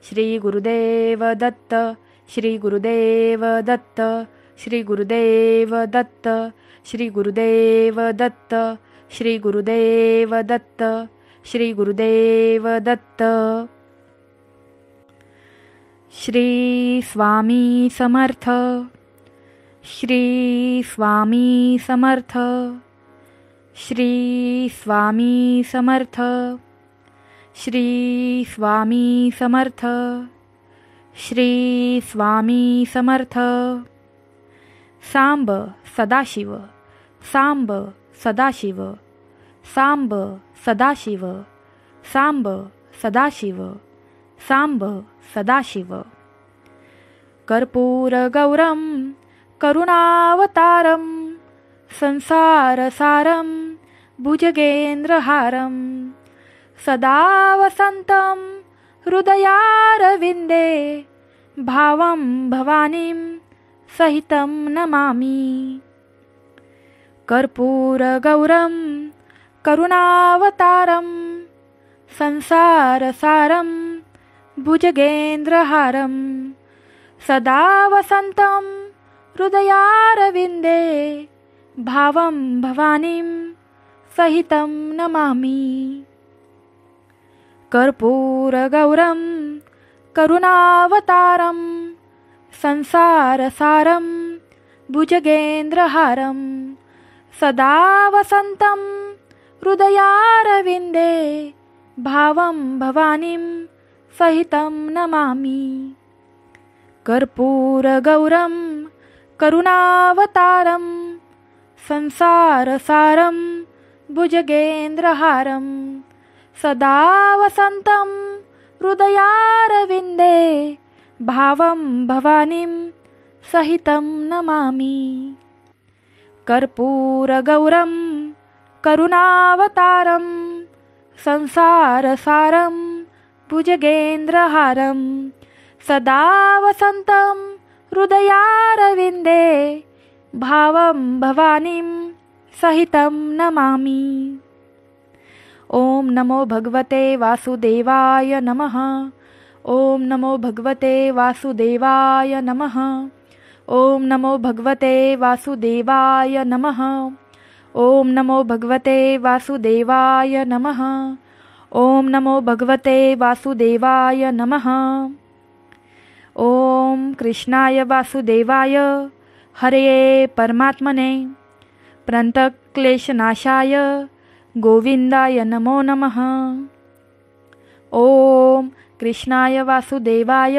श्री गुरुदेव दत्त, श्री गुरुदेव दत्त, श्री गुरुदेव दत्त, श्री गुरुदेव दत्त, श्री गुरुदेव दत्त, श्री गुरुदेव दत्त. श्री स्वामी समर्थ, श्री स्वामी समर्थ, श्री स्वामी समर्थ, श्री स्वामी समर्थ, श्री स्वामी समर्थ. सांब सदाशिव, सांब सदाशिव, सांब सदाशिव, सांब सदाशिव, सांब सदाशिव. कर्पूरगौरं करुणावतारं संसारसारं भुजगेन्द्रहारं सदा वसन्तं हृदयारविन्दे भावं भवानीं सहितं नमामि. कर्पूरगौरं करुणावतारं संसारसारं भुजगेन्द्रहारं सदा वसन्तं हृदयारविन्दे भावं भवानीं सहितं नमामि. कर्पूरगौरं करुणावतारं संसारसारं भुजगेन्द्रहारं सदा वसन्तं हृदयारविन्दे भावं भवानीं सहितं नमामि. कर्पूरगौरं करुणावतारं संसारसारं भुजगेन्द्रहारं सदा वसन्तं हृदयारविन्दे भावं भवानीं सहितं नमामि. कर्पूरगौरं करुणावतारं संसारसारं भुजगेन्द्रहारं सदा वसन्तं हृदयारविन्दे भावं भवानीं सहितं नमामि. ओम नमो भगवते वासुदेवाय नमः. ओम नमो भगवते वासुदेवाय नमः. ओम नमो भगवते वासुदेवाय नमः. ओम नमो भगवते वासुदेवाय नमः. ओम नमो भगवते वासुदेवाय नमः. ओम कृष्णाय वासुदेवाय हरये परमात्मने प्रणतक्लेशनाशाय गोविंदाय नमो नमः. ओम कृष्णाय वासुदेवाय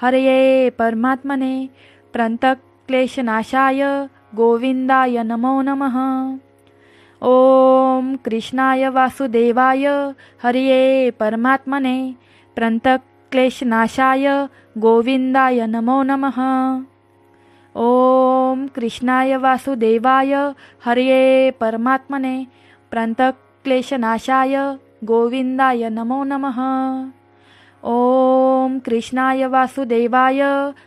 हरये परमात्मने प्रणतक्लेशनाशाय गोविंदाय नमो नमः. ओम कृष्णाय वासुदेवाय हरये परमात्मने प्रणतक्लेशनाशाय गोविंदाय नमो नमः. ओम कृष्णाय वासुदेवाय हरये परमात्मने प्रणतक्लेशनाशाय गोविंदाय नमो नमः. ओम कृष्णाय वासुदेवाय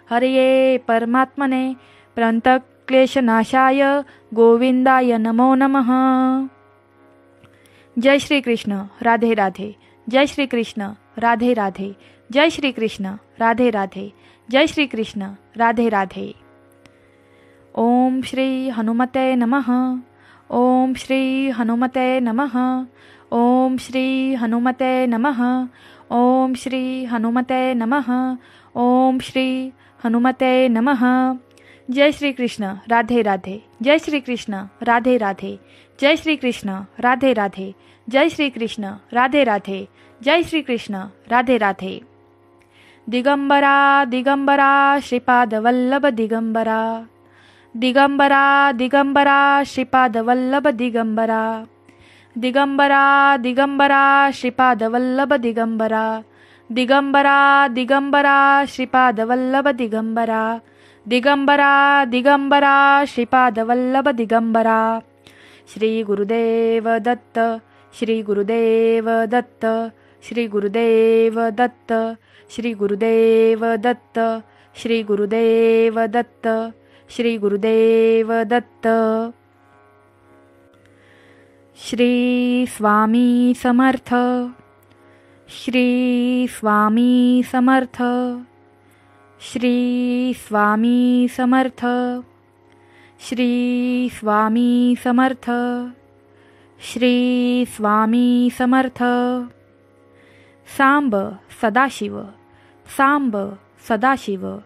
हरये परमात्मने प्रणतक्लेशनाशाय गोविंदाय नमो नमः. जय श्री कृष्ण राधे राधे. जय श्री कृष्ण राधे राधे. जय श्री कृष्ण राधे राधे. जय श्री कृष्ण राधे राधे. ओम श्री हनुमते नमः. ओम श्री हनुमते नमः. ओम श्री हनुमते नमः. ओम श्री हनुमते नमः. ओम श्री हनुमते नमः. जय श्री कृष्ण राधे राधे. जय श्री कृष्ण राधे राधे. जय श्री कृष्ण राधे राधे. जय श्री कृष्ण राधे राधे. जय श्री कृष्ण राधे राधे. दिगंबरा दिगंबरा श्रीपादवल्लभ दिगंबरा, दिगंबरा दिगंबरा श्रीपादवल्लभ दिगंबरा, दिगंबरा दिगंबरा श्रीपादवल्लभ दिगंबरा, दिगंबरा दिगंबरा श्रीपादवल्लभ दिगंबरा, दिगंबरा दिगंबरा श्रीपादवल्लभ दिगंबरा. श्री गुरुदेव दत्त, श्री गुरुदेव दत्त, श्री गुरुदेव दत्त, श्री गुरुदेव दत्त, श्री गुरुदेव दत्त. श्री गुरुदेव दत्त. श्री स्वामी समर्थ. श्री स्वामी समर्थ. श्री स्वामी समर्थ. श्री स्वामी समर्थ. श्री स्वामी समर्थ. सांब सदाशिव. सांब सदाशिव.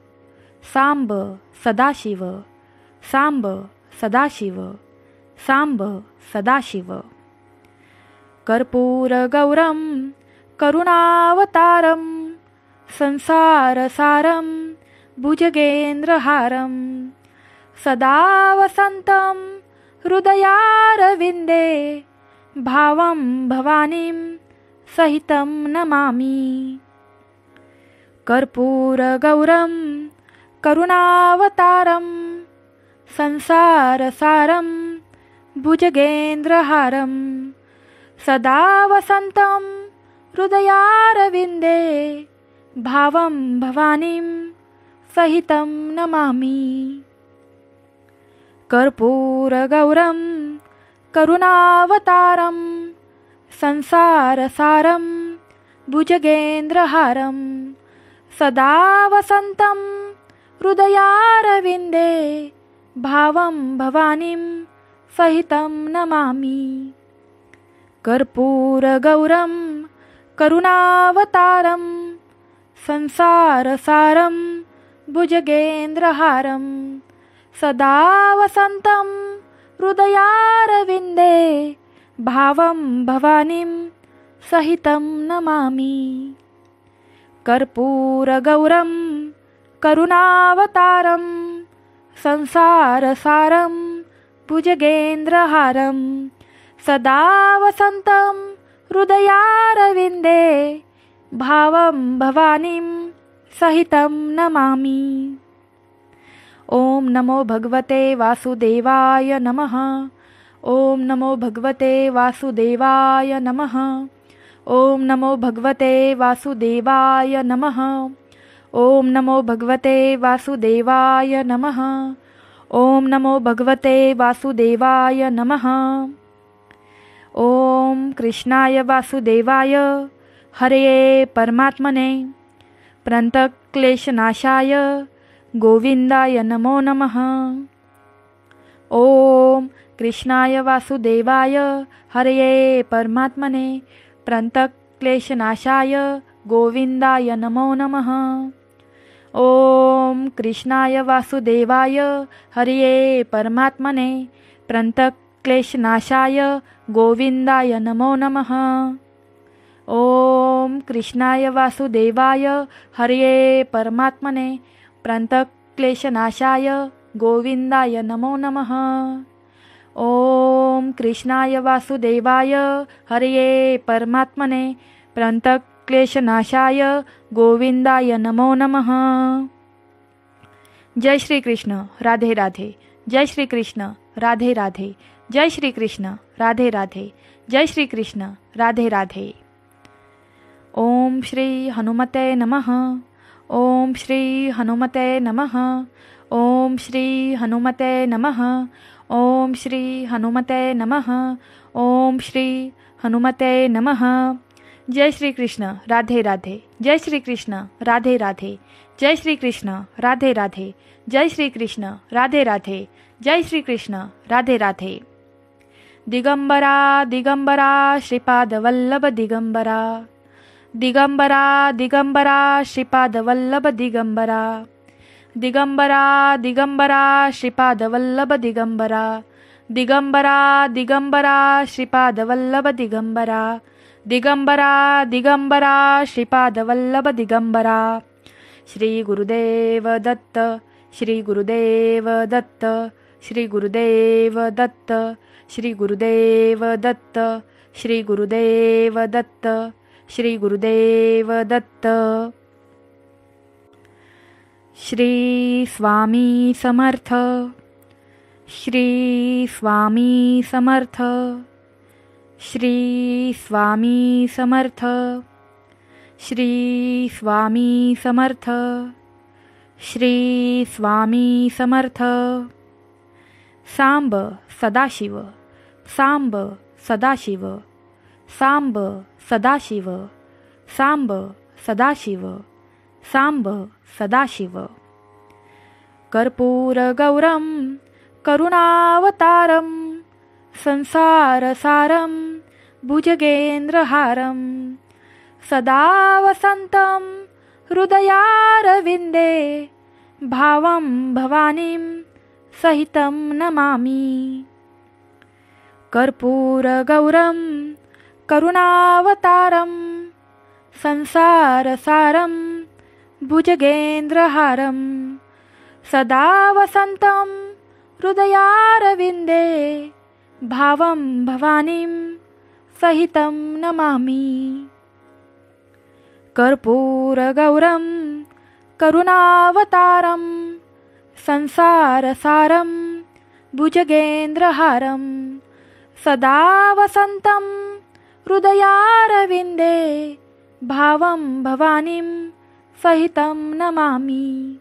सांब सदाशिव. सांब सदाशिव. सांब सदाशिव. कर्पूरगौरं करुणावतारं संसारसारं भुजगेन्द्रहारं सदा वसन्तं हृदयारविन्दे भावं भवानीं सहितं नमामि. कर्पूरगौरं करुणावतारं संसारसारं भुजगेन्द्रहारं सदा वसन्तं हृदयारविन्दे भावं भवानीं सहितं नमामि. कर्पूरगौरं करुणावतारं संसारसारं भुजगेन्द्रहारं सदा वसन्तं हृदयारविन्दे भावं भवानीं सहितं नमामि. कर्पूरगौरं करुणावतारं संसारसारं भुजगेन्द्रहारं सदा वसन्तं हृदयारविन्दे भावं भवानीं सहितं नमामि. कर्पूरगौरं करुणावतारं संसारसारं भुजगेन्द्रहारं सदा वसन्तं हृदयारविन्दे भावं भवानीं सहितं नमामि. ॐ नमो भगवते वासुदेवाय नमः. ॐ नमो भगवते वासुदेवाय नमः. ॐ नमो भगवते वासुदेवाय नमः. ॐ नमो भगवते वासुदेवाय नमः. ॐ नमो भगवते वासुदेवाय नमः. ॐ कृष्णाय वासुदेवाय हरये परमात्मने प्रणतक्लेशनाशाय गोविंदाय नमो नमः. ॐ कृष्णाय वासुदेवाय हरये परमात्मने प्रणतक्लेशनाशाय गोविंदाय नमो नमः. ॐ कृष्णाय वासुदेवाय हरये परमात्मने प्रणतक्लेशनाशाय गोविंदाय नमो नमः. ॐ कृष्णाय वासुदेवाय हरये परमात्मने प्रणतक्लेशनाशाय गोविंदाय नमो नमः. ॐ कृष्णाय वासुदेवाय हरये परमात्मने प्रणतक्लेशनाशाय गोविंदाय नमो नमः. जय श्री कृष्ण. राधे राधे. जय श्री कृष्ण. राधे राधे. जय श्री कृष्ण. राधे राधे. जय श्री कृष्ण. राधे राधे. ओम श्री हनुमते नमः. ओम श्री हनुमते नमः. ओम श्री हनुमते नमः. ओम श्री हनुमते नमः. ओम श्री हनुमते नमः. जय श्री कृष्ण. राधे राधे. जय श्री कृष्ण. राधे राधे. जय श्री कृष्ण. राधे राधे. जय श्री कृष्ण. राधे राधे. जय श्री कृष्ण. राधे राधे. दिगंबरा दिगंबरा श्रीपाद वल्लभ दिगंबरा. दिगंबरा दिगंबरा श्रीपाद वल्लभ दिगंबरा. दिगंबरा दिगंबरा श्रीपाद वल्लभ दिगंबरा. दिगंबरा दिगंबरा श्रीपाद वल्लभ दिगंबरा. दिगंबरा दिगंबरा श्रीपाद वल्लभ दिगंबरा. श्री गुरुदेव दत्त. श्री गुरुदेव दत्त. श्री गुरुदेव दत्त. श्री गुरुदेव दत्त. श्री गुरुदेव दत्त. श्री गुरुदेव दत्त. श्री स्वामी समर्थ. श्री स्वामी समर्थ. श्री स्वामी समर्थ. श्री स्वामी समर्थ. श्री स्वामी समर्थ. सांब सदाशिव, सांब सदाशिव, सांब सदाशिव, सांब सदाशिव, सांब सदाशिव. कर्पूरगौरं करुणावतारं संसारसारं भुजगेन्द्रहारं सदा वसन्तं हृदयारविन्दे भावं भवानीं सहितं नमामि. कर्पूरगौरं करुणावतारं संसारसारं भुजगेन्द्रहारं सदा वसन्तं हृदयारविन्दे भावं भवानीं सहितं नमामि. कर्पूरगौरं करुणावतारं संसारसारं भुजगेन्द्रहारं सदा वसन्तं हृदयारविन्दे भावं भवानीं सहितं नमामि.